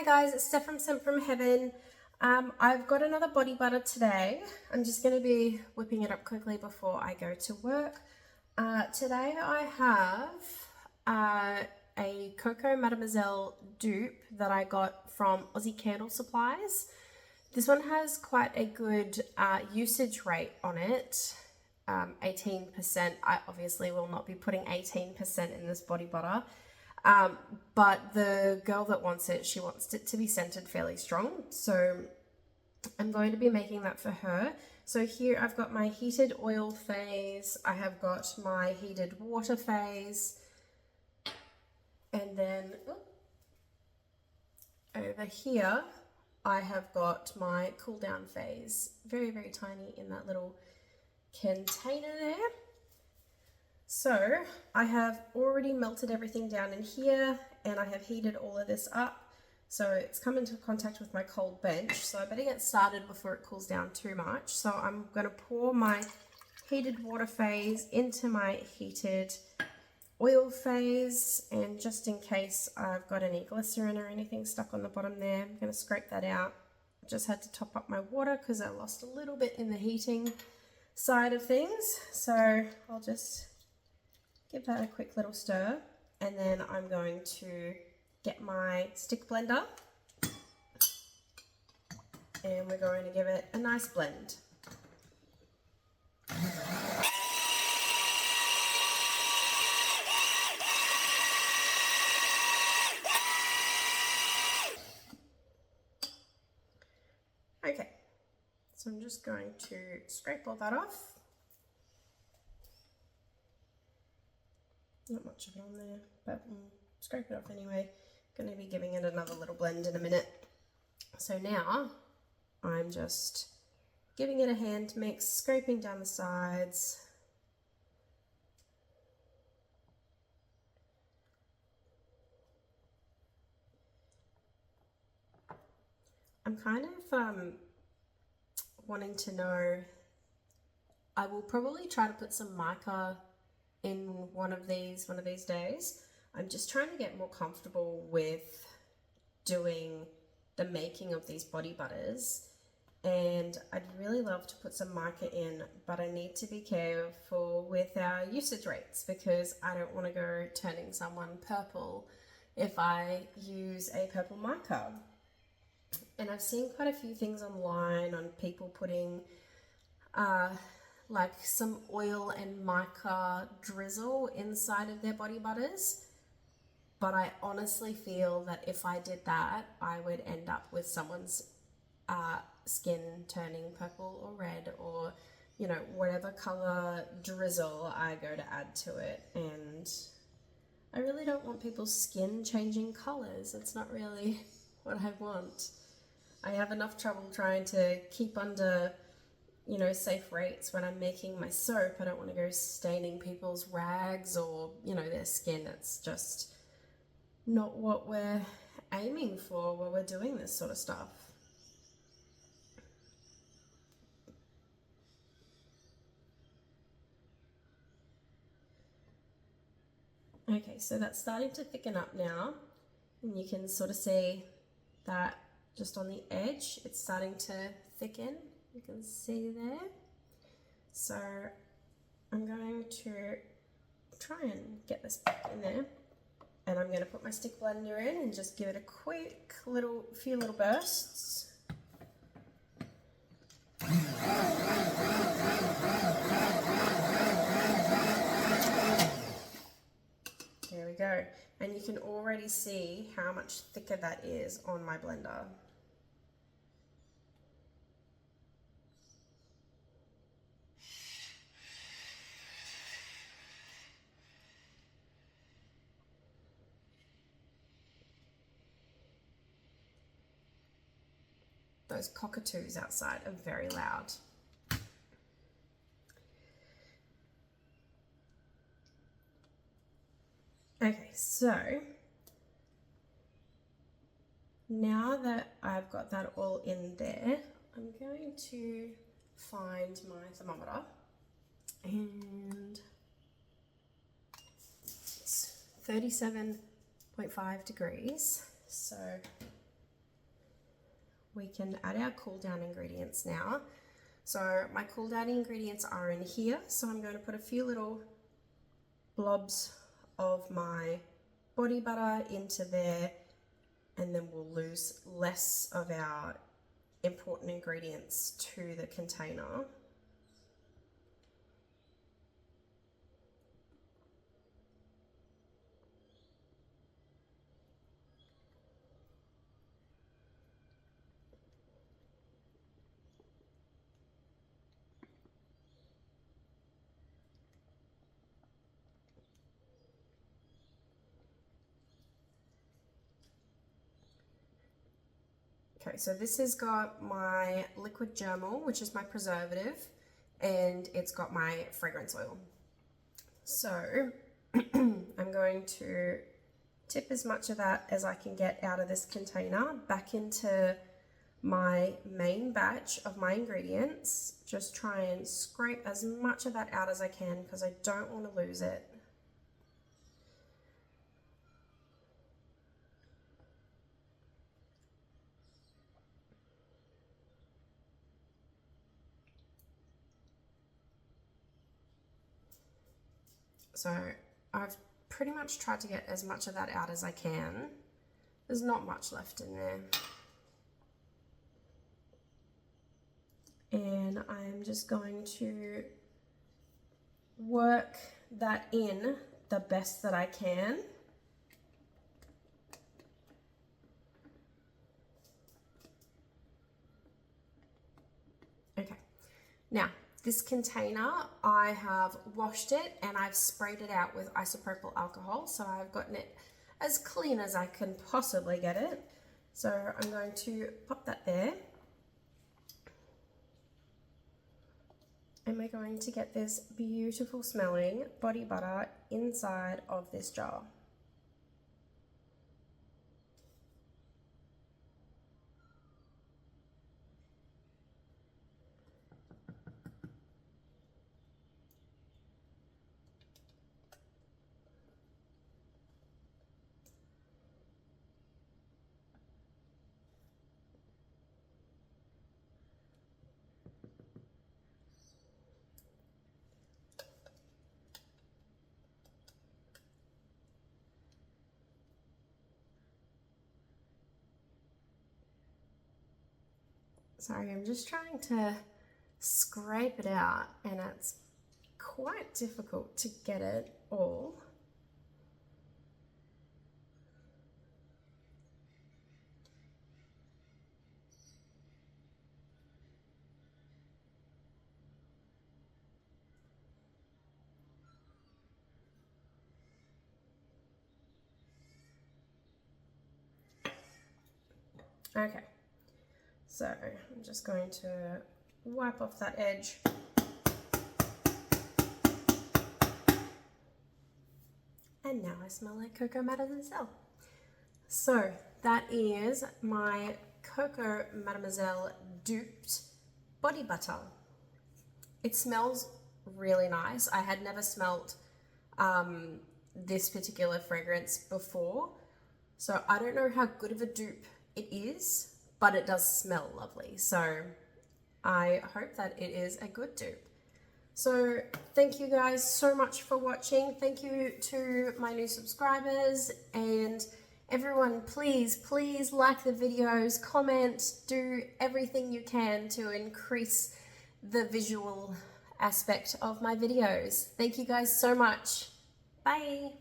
guys, it's Steph from Sent from Heaven. I've got another body butter today. I'm just going to be whipping it up quickly before I go to work. Today I have a Coco Mademoiselle dupe that I got from Aussie Candle Supplies. This one has quite a good usage rate on it, 18%. I obviously will not be putting 18% in this body butter. But the girl that wants it, she wants it to be scented fairly strong. So I'm going to be making that for her. So here I've got my heated oil phase. I have got my heated water phase. And then over here, I have got my cool down phase. Very, very tiny in that little container there. So I have already melted everything down in here and I have heated all of this up. So it's come into contact with my cold bench. So I better get started before it cools down too much. So I'm going to pour my heated water phase into my heated oil phase. And just in case I've got any glycerin or anything stuck on the bottom there, I'm going to scrape that out. I just had to top up my water because I lost a little bit in the heating side of things. So I'll just give that a quick little stir, and then I'm going to get my stick blender and we're going to give it a nice blend. Okay, so I'm just going to scrape all that off. Not much of it on there, but scrape it off anyway. Going to be giving it another little blend in a minute. So now I'm just giving it a hand mix, scraping down the sides. I'm kind of wanting to know, I will probably try to put some mica in one of these days. I'm just trying to get more comfortable with doing the making of these body butters, and I'd really love to put some mica in, but I need to be careful with our usage rates because I don't want to go turning someone purple if I use a purple mica. And I've seen quite a few things online on people putting like some oil and mica drizzle inside of their body butters, but I honestly feel that if I did that, I would end up with someone's skin turning purple or red, or you know, whatever color drizzle I go to add to it. And I really don't want people's skin changing colors. It's not really what I want. I have enough trouble trying to keep under, you know, safe rates when I'm making my soap. I don't want to go staining people's rags or, you know, their skin. It's just not what we're aiming for when we're doing this sort of stuff. Okay, so that's starting to thicken up now, and you can sort of see that just on the edge, it's starting to thicken. You can see there. So I'm going to try and get this back in there, and I'm going to put my stick blender in and just give it a quick few little bursts. There we go. And you can already see how much thicker that is on my blender. Those cockatoos outside are very loud. Okay, so now that I've got that all in there, I'm going to find my thermometer, and it's 37.5 degrees. So we can add our cool down ingredients now. So my cool down ingredients are in here. So I'm going to put a few little blobs of my body butter into there, and then we'll lose less of our important ingredients to the container. Okay, so this has got my liquid germol, which is my preservative, and it's got my fragrance oil. So I'm going to tip as much of that as I can get out of this container back into my main batch of my ingredients. Just try and scrape as much of that out as I can because I don't want to lose it. So I've pretty much tried to get as much of that out as I can. There's not much left in there. And I'm just going to work that in the best that I can. Okay, now this container, I have washed it and I've sprayed it out with isopropyl alcohol, so I've gotten it as clean as I can possibly get it. So I'm going to pop that there. And we're going to get this beautiful smelling body butter inside of this jar. Sorry, I'm just trying to scrape it out and it's quite difficult to get it all. Okay. So I'm just going to wipe off that edge. And now I smell like Coco Mademoiselle. So that is my Coco Mademoiselle duped body butter. It smells really nice. I had never smelt this particular fragrance before, so I don't know how good of a dupe it is, but it does smell lovely. So I hope that it is a good dupe. So thank you guys so much for watching. Thank you to my new subscribers, and everyone, please like the videos, comment, do everything you can to increase the visual aspect of my videos. Thank you guys so much. Bye.